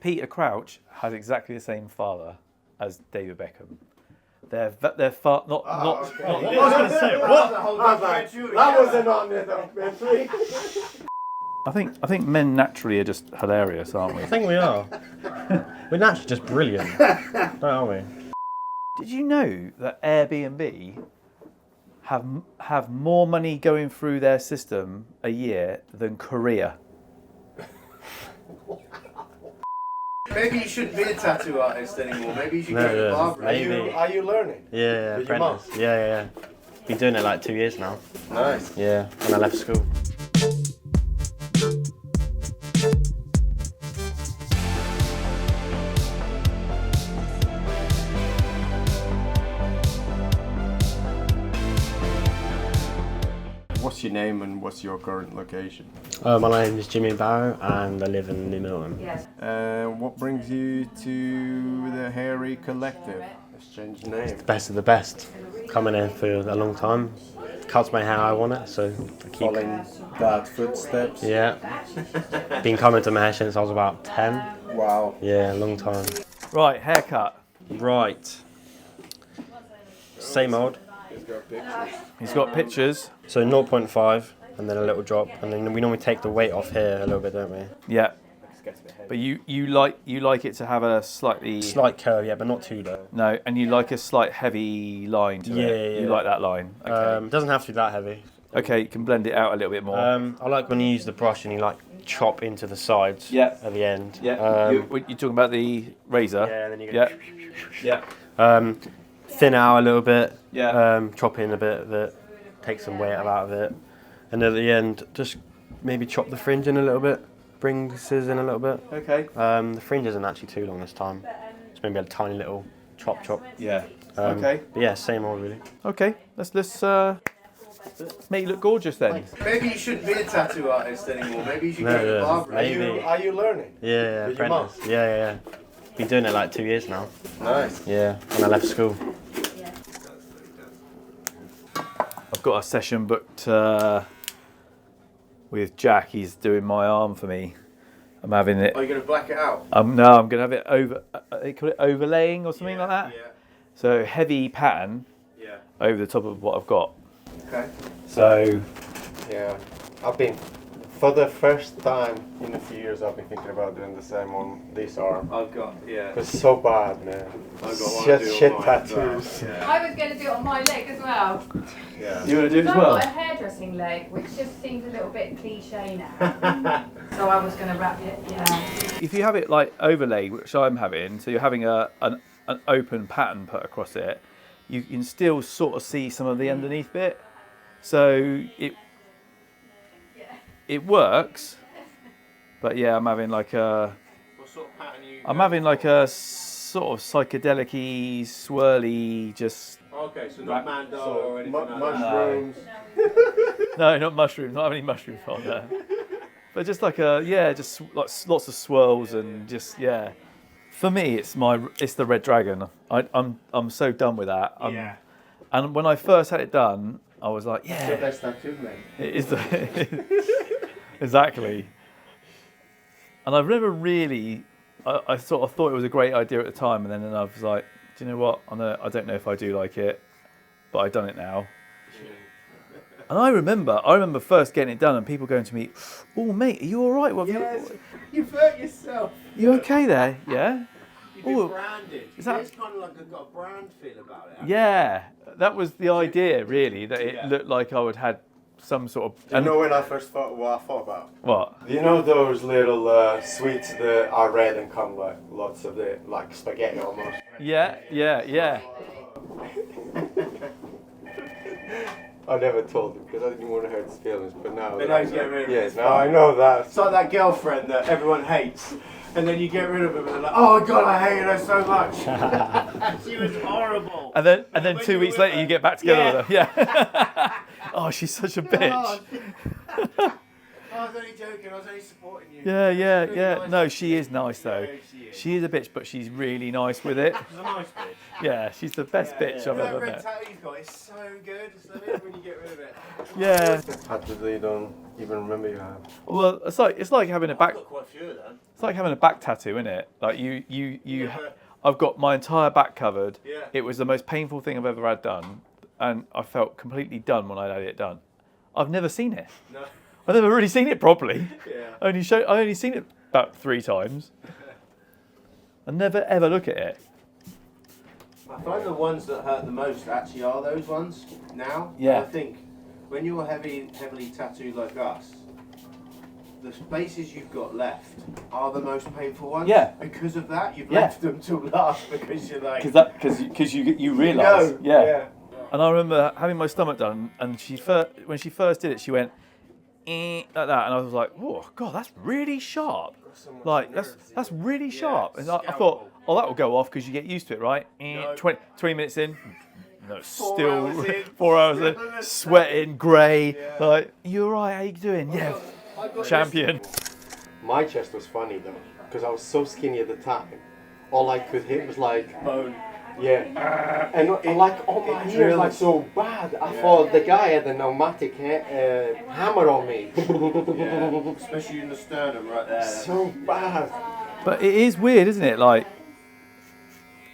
Peter Crouch has exactly the same father as David Beckham. They're not. Okay. I was going to say what? That wasn't on the documentary. I think men naturally are just hilarious, aren't we? I think we are. We're naturally just brilliant, aren't we? Did you know that Airbnb have more money going through their system a year than Korea? Maybe you shouldn't be a tattoo artist anymore. Maybe you should go to Barber. Are you learning? Yeah, apprentice. Yeah. Been doing it like 2 years now. Nice. Yeah, when I left school. What's your name and what's your current location? My name is Jimmy Barrow and I live in New Milton. Yes. What brings you to the Hairy Collective? Let's change the name. Best of the best. Coming in for a long time. Cuts my hair how I want it, so I keep... Following Dad's footsteps. Yeah. Been coming to my hair since I was about 10. Wow. Yeah, a long time. Right, haircut. Right. Same old. He's got pictures. He's got pictures. So 0.5 and then a little drop, and then we normally take the weight off here a little bit, don't we? Yeah. But you like it to have a slightly Slight curve, yeah, but not too low. No, and you like a slight heavy line to it. Yeah. You like that line. Okay. Doesn't have to be that heavy. Okay, you can blend it out a little bit more. I like when you use the brush and you like chop into the sides at the end. Yeah. You're talking about the razor. Yeah, and then you go. Yeah. Thin out a little bit. Yeah. Chop in a bit of it. Take some weight out of it, and at the end, just maybe chop the fringe in a little bit. Bring the scissors in a little bit. Okay. The fringe isn't actually too long this time. It's maybe a tiny little chop. Yeah. Okay. But yeah, same old really. Okay. Let's make you look gorgeous then. Maybe you shouldn't be a tattoo artist anymore. Maybe you should go to Barber. Are you learning? Yeah, With your mum? apprentice. Yeah. Been doing it like 2 years now. Nice. Yeah, when I left school. I've got a session booked with Jack. He's doing my arm for me. I'm having it. Are you going to black it out? No, I'm going to have it over. They call it overlaying or something like that. Yeah. So heavy pattern over the top of what I've got. Okay. So Yeah. I've been, for the first time in a few years, I've been thinking about doing the same on this arm. I've got, It's so bad, man. I've got one Just to do shit on mine as well. tattoos. I was going to do it on my leg as well. Yeah. you want to do it I've as well? got a hairdressing leg, which just seems a little bit cliche now. So I was going to wrap it, If you have it like overlaid, which I'm having, so you're having an open pattern put across it, you can still sort of see some of the underneath bit. So it works, but yeah, I'm having like a. What sort of pattern you? I'm having like a sort of psychedelic-y, swirly, just. Okay, so not mandala or anything like that. Mushrooms. No, not mushrooms. Not having any mushrooms on there. But just like just like lots of swirls and just For me, it's the Red Dragon. I'm so done with that. And when I first had it done, I was like, It's the best tattoo, man. it is exactly. And I've never really. I sort of thought it was a great idea at the time, and then I was like, do you know what? I don't know if I do like it, but I've done it now. And I remember first getting it done, and people going to me, "Oh, mate, are you all right? You've hurt yourself. You okay there? Yeah." You've been Oh, branded. is that- It's kind of like got a brand feel about it. Yeah, that was the idea, really. That it looked like I would had some sort of. Do you know when I first thought what I thought about? What? You know those little sweets that are red and come like lots of the like spaghetti almost. Yeah. I never told him because I didn't want to hurt his feelings, but now. But now he's getting rid of it. Yes, now I know that. It's like that girlfriend that everyone hates, and then you get rid of her, and they're like, "Oh God, I hated her so much. She was horrible." And then 2 weeks later, you get back together with her. Yeah. Oh, she's such a bitch. I was only joking. I was only supporting you. Yeah. Nice. No, she is nice though. Yeah, she is. She is a bitch, but she's really nice with it. She's a nice bitch. Yeah, she's the best bitch I've That ever red met. tattoo you've got is so good. It's the bit when you get rid of it. Yeah. Tattoos that you don't even remember you have. Well, it's like having a back. I've got quite a few of them. It's like having a back tattoo, isn't it? Like Yeah. I've got my entire back covered. Yeah. It was the most painful thing I've ever had done, and I felt completely done when I had it done. I've never seen it. No. I've never really seen it properly. Yeah. I only seen it about 3 times. I never ever look at it. I find the ones that hurt the most actually are those ones now. Yeah. I think when you're heavily tattooed like us, the spaces you've got left are the most painful ones. Yeah. Because of that, you've Yeah. left them till last because you're like. Because you realise. No. Yeah. And I remember having my stomach done, and when she first did it, she went like that, and I was like, "Oh God, that's really sharp! Like that's really sharp." And I thought, "Oh, that will go off because you get used to it, right?" No. 20 minutes in, no, 4 still hours in. 4 hours in, sweating, grey. Yeah. Like, "You alright? How you doing?" Yeah, I got champion. My chest was funny though, because I was so skinny at the time. All I could hit was like, bone. yeah, and like all my it ears like drills. so bad. I thought the guy had a pneumatic hammer on me. Yeah. Especially in the sternum right there. So bad. But it is weird, isn't it? Like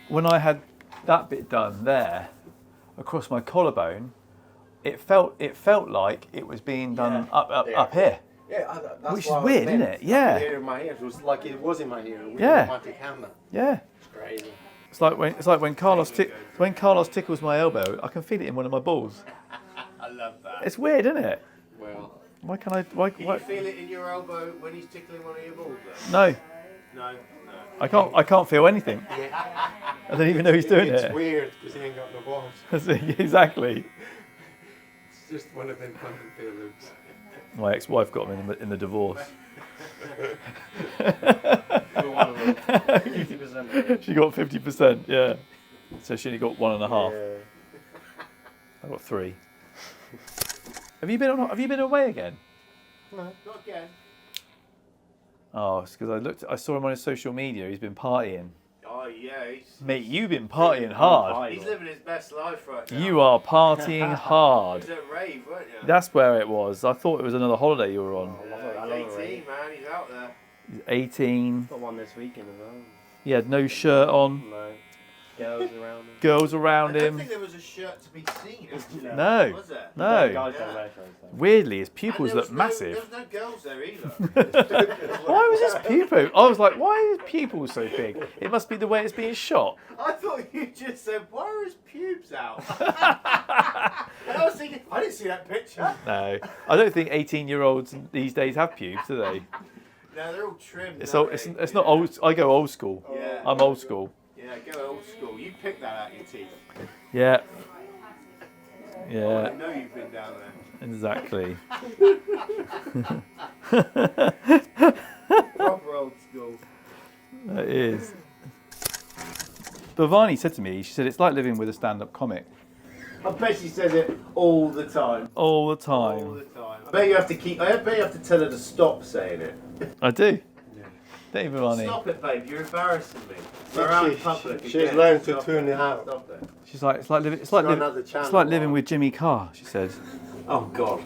when I had that bit done there across my collarbone, it felt like it was being done up here. Yeah, that's Which is what I weird, meant. isn't it? Yeah. I could hear it in my ears. It was like it was in my ear with Yeah. a pneumatic hammer. Yeah. It's crazy. It's like when Carlos tickles my elbow, I can feel it in one of my balls. I love that. It's weird, isn't it? Well, Why can't I? Why? Can why? you feel it in your elbow when he's tickling one of your balls though? No, No. I can't feel anything. I don't even know he's doing it's it. weird because he ain't got no balls. Exactly. It's just one of them fucking feelings. My ex-wife got him in the divorce. 50%. She got 50%. Yeah. So she only got 1.5. I got 3. Have you been away again? Not again. Oh, it's because I saw him on his social media. He's been partying. Oh yeah, Mate, you've been partying hard. he's living his best life right now. You are partying You hard. was at rave, weren't you? That's where it was. I thought it was another holiday you were on. He's 18, man. He's out there. He's 18. Got one this weekend as well. He had no shirt on. No. Girls around him. Girls I around don't him. think there was a shirt to be seen. No. Was there? No. Guys don't wear shirts though. Weirdly, his And pupils there look was no- massive. There was no girls there either. Why was his pupil? I was like, why are his pupils so big? It must be the way it's being shot. I thought you just said, why are his pubes out? And I was thinking, I didn't see that picture. No, I don't think 18-year-olds these days have pubes, do they? No, they're all trimmed. It's aren't old, they? it's not old. I go old school. Yeah. I'm old school. Yeah, go old school. You picked that out your teeth. Yeah. I Yeah. know you've been down there. Exactly. Proper old school. It is. But Varney said to me, she said it's like living with a stand-up comic I bet she says it all the time. all the All time. the time. I bet you have to tell her to stop saying it. I do. Don't even, Varney. Stop it, babe. You're embarrassing me. We're out in public. She's again. learned to Stop tune it out. Stop it. She's like, it's like living. It's got like living. another channel It's like living on. with Jimmy Carr. She said. Oh God.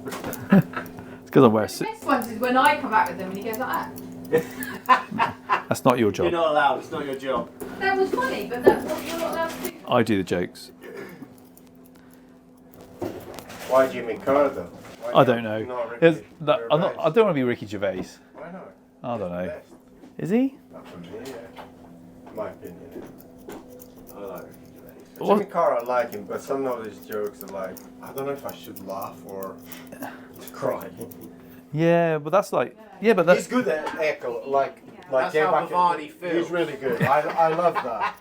It's because I wear a The suit. best ones is when I come out with them and he goes like that. That's not your You're job. not allowed. It's not your job. That was funny, but that's what you're not allowed to do. I do the jokes. Why Jimmy Carr though? Why I don't know. not Ricky It's- that- I'm not, Gervais? I don't want to be Ricky Gervais. Why not? I don't know. Best. Is he? Not for me, yeah. My opinion. I like Ricky Gervais. What? Jimmy Carr, I like him, but some of his jokes are like, I don't know if I should laugh or cry. Yeah, but that's like. Yeah, but that's. He's good at echo, like That's Jay how Bucket. Bavani feels. He's really good. I love that.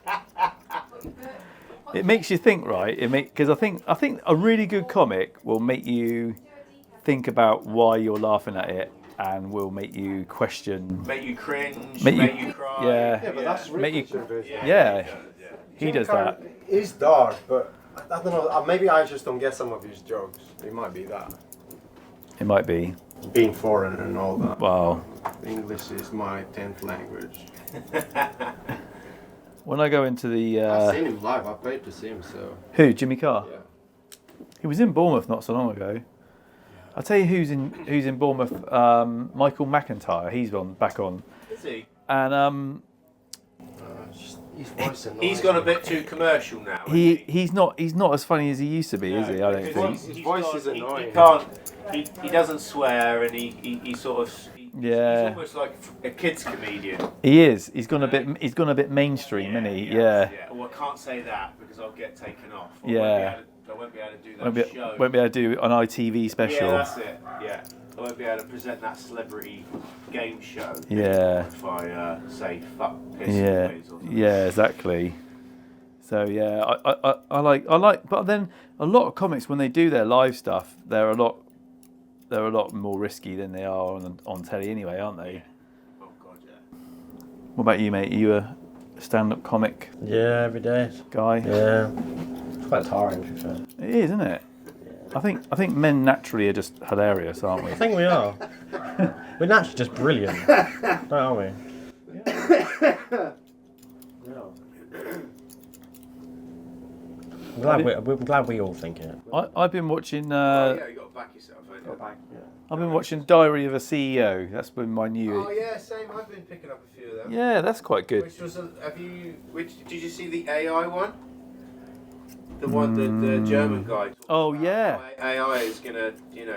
It makes you think, right? Because I think a really good comic will make you think about why you're laughing at it, and will make you question. Make you cringe. Make Make you- you cry. yeah. Yeah, but that's Make Ricky you- Gervais. Yeah, he Jimmy does Carr that. is dark, but I don't know. Maybe I just don't get some of his jokes. It might be that. It might be. Being foreign and all that. Wow. English is my 10th language. When I go into the I've seen him live. I paid to see him, so who Jimmy Carr? yeah. He was in Bournemouth not so long ago. I'll tell you who's in Bournemouth. Michael McIntyre. He's back on. Is he? And His voice He's gone a bit too commercial now. he's not as funny as he used to be, is he? I don't think. His voice is annoying. He can't. He doesn't swear, and he sort of. Yeah. He's almost like a kid's comedian. He is. He's gone a bit mainstream, isn't he? Yeah. Well, I can't say that because I'll get taken off. Yeah. I won't be able to do that show. Won't be able to do an ITV special. Yeah, that's it. Yeah. I won't be able to present that celebrity game show. Yeah. If I say fuck, piss, Yeah. please, or something. Yeah. Exactly. So yeah, I like, but then a lot of comics when they do their live stuff, they're a lot more risky than they are on telly anyway, aren't they? Oh God, yeah. What about you, mate? Are you a stand-up comic Yeah, every day. guy? Yeah. It's quite tiring, to be fair. It is, isn't it? I think men naturally are just hilarious, aren't we? I think we are. We're naturally just brilliant, don't we? We're glad we all think it. I've been watching. Yeah, you got to back yourself. I've been watching Diary of a CEO. That's been my new. Oh yeah, same. I've been picking up a few of them. Yeah, that's quite good. Which was did you see the AI one? The one that the German guy. Oh yeah. AI is gonna,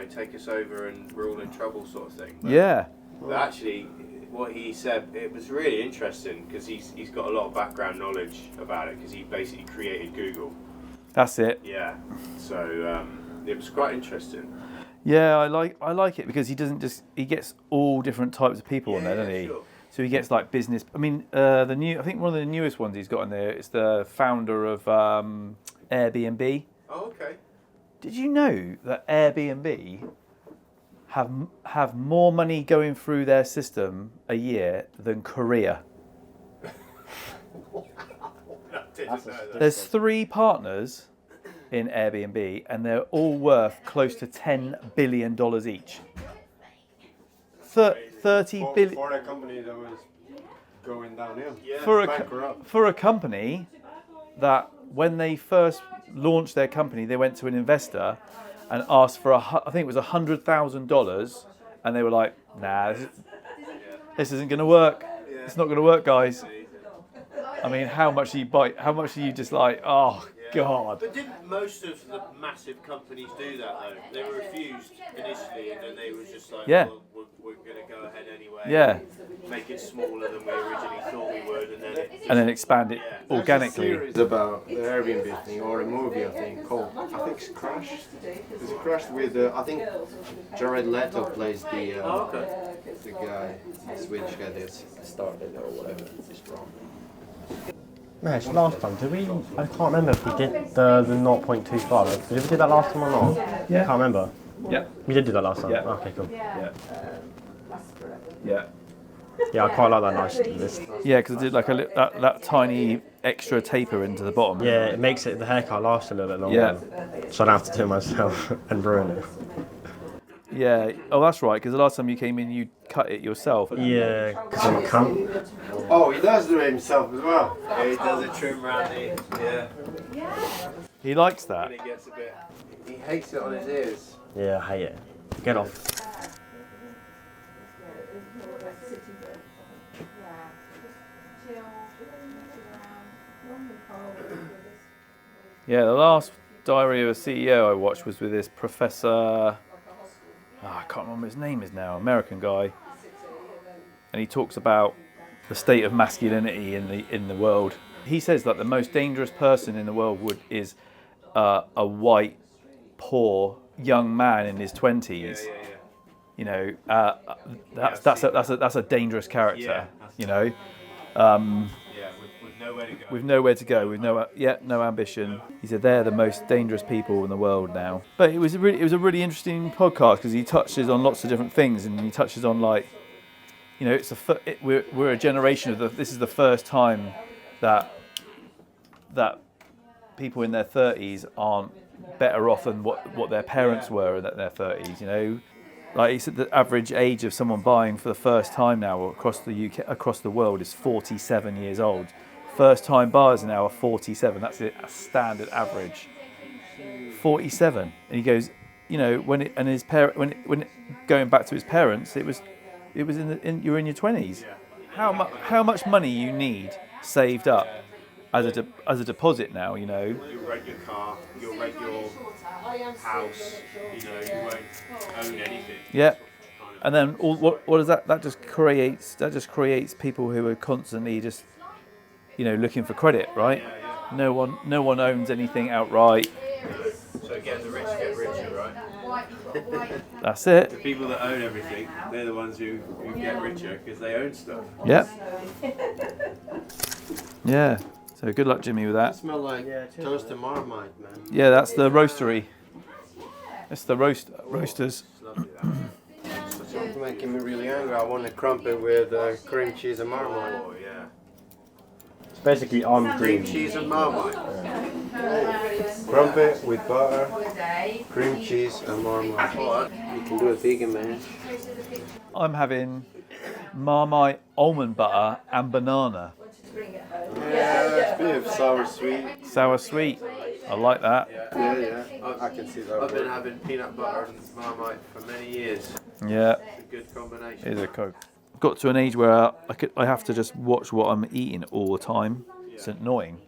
take us over and we're all in trouble, sort of thing. Yeah. But actually, what he said, it was really interesting because he's got a lot of background knowledge about it because he basically created Google. That's it. Yeah. So it was quite interesting. Yeah, I like it because he gets all different types of people on there, doesn't he? Sure. So he gets like business. I mean, I think one of the newest ones he's got in there is the founder of Airbnb. Oh, okay. Did you know that Airbnb have more money going through their system a year than Korea? There's 3 partners in Airbnb, and they're all worth close to $10 billion each. 30 billion For a company that was going downhill. Yeah. for a company that when they first launched their company, they went to an investor and asked for I think it was $100,000, and they were like, "Nah, this isn't going to work. It's not going to work, guys." I mean, how much do you bite? How much are you just like, oh God? But didn't most of the massive companies do that though? They were refused initially, and then they were just like, Yeah. well, we're going to go ahead anyway. Yeah. Make it smaller than we originally thought we would, And then expand it There's organically. a series about the Airbnb thing, or a movie I think called, I think it's Crashed. It's Crashed with I think Jared Leto plays the guy, the Swedish guy that started it or whatever. It's wrong. No, it's last time. Did we? I can't remember if we did the 0.25. Did we do that last time or not? Yeah. I can't remember. Yeah. We did do that last time. Yeah. Okay, cool. Yeah. Yeah. Yeah, I quite like that nice list. Yeah, because I did like that tiny extra taper into the bottom. Yeah, it makes the haircut last a little bit longer. Yeah. So I don't have to do it myself and ruin it. Yeah. Oh, that's right. Because the last time you came in, you cut it yourself. Yeah, because I'm a cunt. Oh, he does do it himself as well. Yeah, he does a trim round the He likes that. when it gets a bit. He hates it on his ears. Yeah, I hate it. Get off. Yeah, the last Diary of a CEO I watched was with this professor. I can't remember his name is now. American guy, and he talks about the state of masculinity in the world. He says that the most dangerous person in the world is a white, poor young man in his 20s. Yeah. You know, that's a dangerous character. Yeah, you know. Yeah, with nowhere to go. With nowhere to go, with no ambition. He said they're the most dangerous people in the world now. But it was a really interesting podcast because he touches on lots of different things, and he touches on like, you know, we're a generation of this is the first time that people in their 30s aren't better off than what their parents were in their 30s. You know, like he said, the average age of someone buying for the first time now across the UK, across the world, is 47 years old. First-time buyers now are 47. That's a standard average. 47, and he goes, you know, when his parent, when going back to his parents, it was you were in your 20s. How much money you need saved up as a deposit now, you know. You'll rent your car, you'll rent your house, you know, you won't own anything. Yeah. And then what does that just creates? That just creates people who are constantly just, you know, looking for credit, right? No one owns anything outright. So again, the rich get richer, right? That's it. The people that own everything, they're the ones who get richer because they own stuff. Yeah. Yeah. So good luck, Jimmy, with It that. smells like toast and Marmite, man. Yeah, that's the roastery. That's the roasters. It's lovely that. It's making me really angry. I want a crumpet with cream cheese and Marmite. Oh yeah. It's basically on Cream cheese and Marmite. Crumpet with butter, cream cheese and Marmite. You can do a vegan, man. I'm having Marmite almond butter and banana. Yeah, that's beef. Sour sweet. Sour sweet. I like that. Yeah. I can see that. I've been having peanut butter and Marmite for many years. Yeah, It's a good combination. it is a Coke. Got to an age where I have to just watch what I'm eating all the time. It's annoying.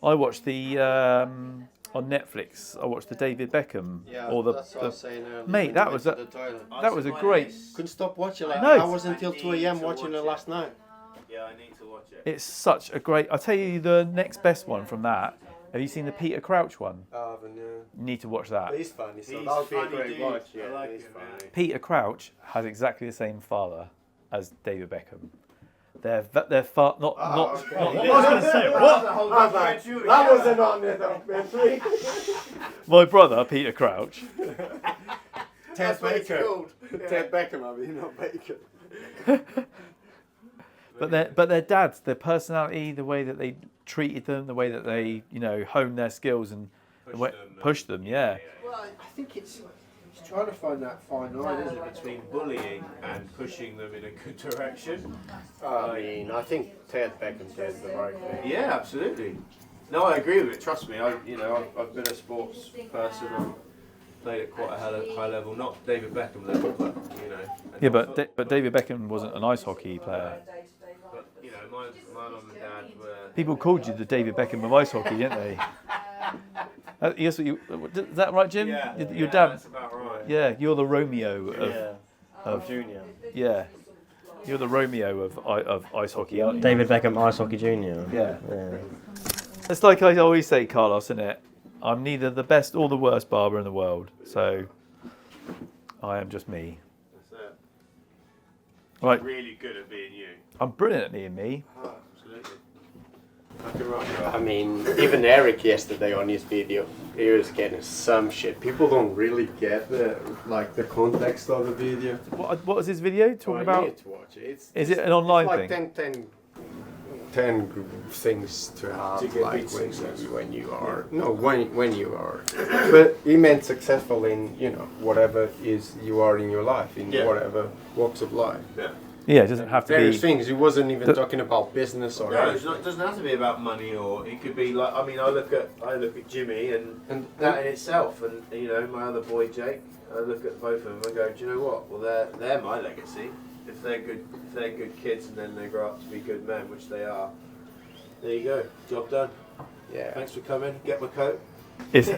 I watched the on Netflix. I watched the David Beckham Yeah, or that's what I was saying earlier. Mate, that Went was to a- the toilet. that was a great. Couldn't stop watching it. No. I was until 2 a.m. watching it last night. Yeah, I need to watch it. It's such a great. I'll tell you the next best one from that. Have you seen the Peter Crouch one? I haven't, yeah. You need to watch that. He's funny, so He's that'll be a funny great dude. watch. I Yeah, like he's him, funny. Peter Crouch has exactly the same father as David Beckham. They're not. okay. Not I was going to say, what? That wasn't on the documentary. my brother Peter Crouch. Ted Baker. Ted Beckham, I mean, not Baker. But their dads, their personality, the way that they treated them, the way that they, you know, honed their skills and pushed them. Yeah. Well, I think it's trying to find that fine line, isn't it, between bullying and pushing them in a good direction. I mean, I think Ted Beckham did the right thing. Yeah, absolutely. No, I agree with it. Trust me. I've been a sports person. I've played at quite a high level, not David Beckham level, but you know. Yeah, but David Beckham wasn't an ice hockey player. But you know, my mum and dad were. People called you the David Beckham of ice hockey, didn't they? Yes, is that right, Jim? Your dad. That's about right. Yeah, you're the Romeo of Junior. yeah. You're the Romeo of ice hockey, aren't you? David Beckham, Ice Hockey Junior. Yeah. Yeah. It's like I always say, Carlos, isn't it? I'm neither the best or the worst barber in the world, so I am just me. That's it. Right, Really good at being you. I'm brilliant at being me. Oh, absolutely. I can rock you I mean, even Eric yesterday on his video, he was getting some shit. People don't really get the context of the video. What was his video talking You about? need to watch it. Is it an online like thing? 10 things to have, To get like big success. when you are when you are. But he meant successful in whatever is you are in your life, in whatever walks of life. Yeah. Yeah, it doesn't have to Various be. things. He wasn't even talking about business or No, anything. it doesn't have to be about money, or it could be like. I mean, I look at Jimmy and that in itself, and you know my other boy Jake. I look at both of them and go, do you know what? Well, they're my legacy. If they're good kids, and then they grow up to be good men, which they are. There you go. Job done. Yeah. Thanks for coming. Get my coat. It's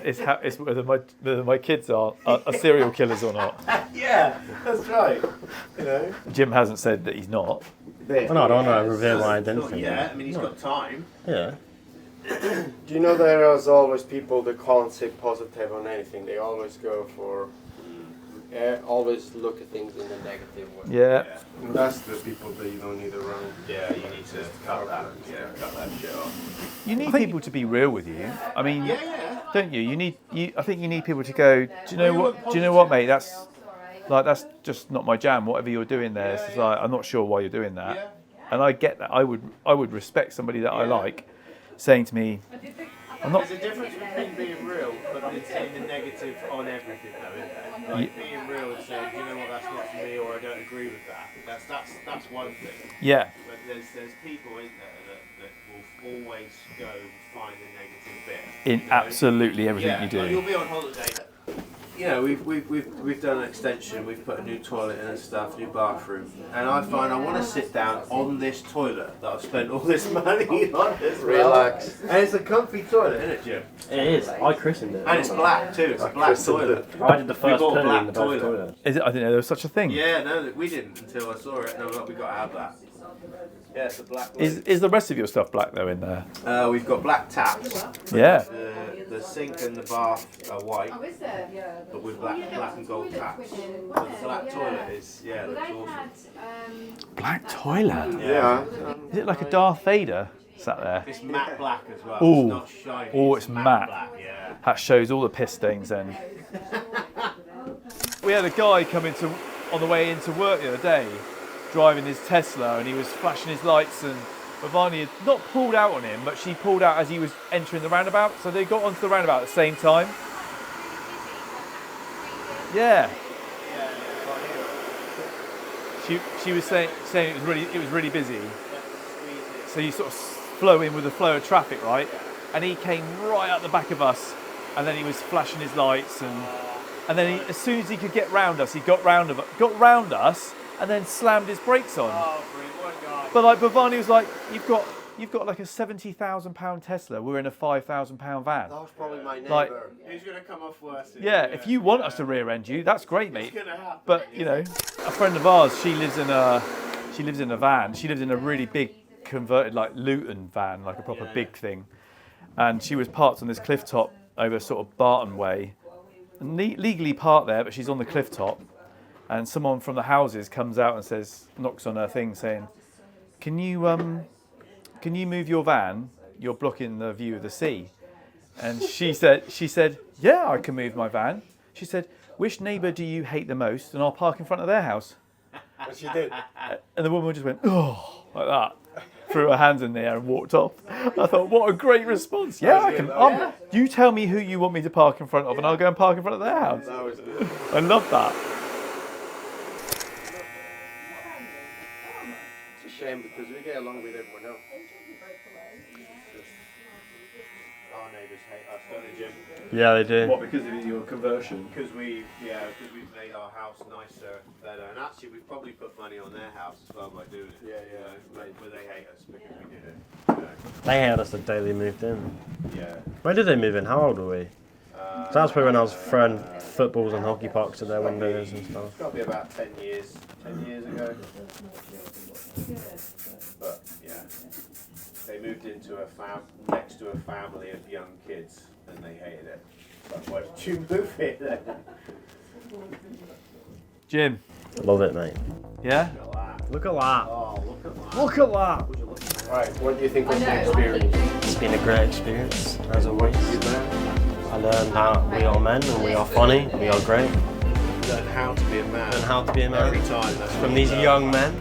whether my kids are serial killers or not. Yeah, that's right. You know. Jim hasn't said that he's not. Well, no, I don't want to reveal my Not identity. yet. I mean, he's got time. Yeah. Do you know there is always people that can't say positive on anything? They always go for, always look at things in a negative way. Yeah. And that's the people that you don't need around. Yeah, you need to cut that. Yeah, cut that shit off. You need people to be real with you. I mean, Yeah. don't you? I think you need people to go. Do you know what? Do you know what, mate? That's just not my jam. Whatever you're doing there, it's like I'm not sure why you're doing that. Yeah. And I get that. I would respect somebody that I like saying to me, I'm not. There's a difference between being real, but then saying the negative on everything, though, isn't there? Like being real and saying, you know what, that's not for me, or I don't agree with that. That's one thing. Yeah. But there's people, isn't there, that will always go and find the negative bit. In absolutely everything you Like do. you'll be on holiday. you know, we've done an extension. We've put a new toilet in and stuff, new bathroom, and I find I want to sit down on this toilet that I've spent all this money on. Relax. And it's a comfy toilet, isn't it, Jim? It is. I christened it. And it's black too. It's a black toilet. I did the first bought a poo black in the toilet. toilet. Is it? I didn't know there was such a thing. Yeah, no, we didn't until I saw it. No, look, we got to have that. Yeah, it's a black. Is the rest of your stuff black though in there? We've got black taps. Yeah. The sink and the bath are white, Oh, is there? but with black and gold taps. The black toilet is Well, looks they awesome. had, Black toilet. Yeah. Is it like a Darth Vader sat there? It's matte black as well. Ooh. It's not shiny. Oh, it's matte. Black, yeah. That shows all the piss stains then. We had a guy come on the way into work the other day, driving his Tesla, and he was flashing his lights, and Ivani had not pulled out on him, but she pulled out as he was entering the roundabout, so they got onto the roundabout at the same time. Yeah. She was saying it was really busy. So you sort of flow in with the flow of traffic, right? And he came right up the back of us, and then he was flashing his lights, and then as soon as he could get round us, he got round us, and then slammed his brakes on. Oh, brilliant. What a guy. But like Bhavani was like, you've got like a £70,000 Tesla. We're in a £5,000 van. That was probably my neighbour. Like, Who's going to come off worse? yeah, if you want us to rear end you, that's great, mate. It's going to happen. But you know, a friend of ours, she lives in a van. She lives in a really big converted like Luton van, like a proper big thing. And she was parked on this cliff top over sort of Barton Way, and legally parked there, but she's on the cliff top. And someone from the houses comes out and says, knocks on her thing, saying, "Can you move your van? You're blocking the view of the sea." And she said, "Yeah, I can move my van." She said, "Which neighbour do you hate the most? And I'll park in front of their house." And she did. And the woman just went, "Oh," like that, threw her hands in the air and walked off. I thought, what a great response. Yeah, I can. You tell me who you want me to park in front of, and I'll go and park in front of their house. That was I love that. It's a shame because we get along with everyone else. Our neighbours hate us, don't they, Jim? Yeah, they do. What, because of your conversion? Because we've made our house nicer, better, and actually we've probably put money on their house as well by doing it. But they hate us because we did it. You know. They hated us the day they moved in. Yeah. When did they move in? How old were we? So that's probably when I was throwing footballs and hockey pucks at their windows and stuff. It's got to be about 10 years ago. But yeah, they moved into next to a family of young kids, and they hated it. So why did you move it then? Jim. Love it, mate. Yeah? Look at that. Oh, look at that. Look at that. Right, what do you think of the experience? It's been a great experience, as always. I learned how we are men and we are funny, we are great. Learn how to be a man. Learn how to be a man. Every time. That's From these young men.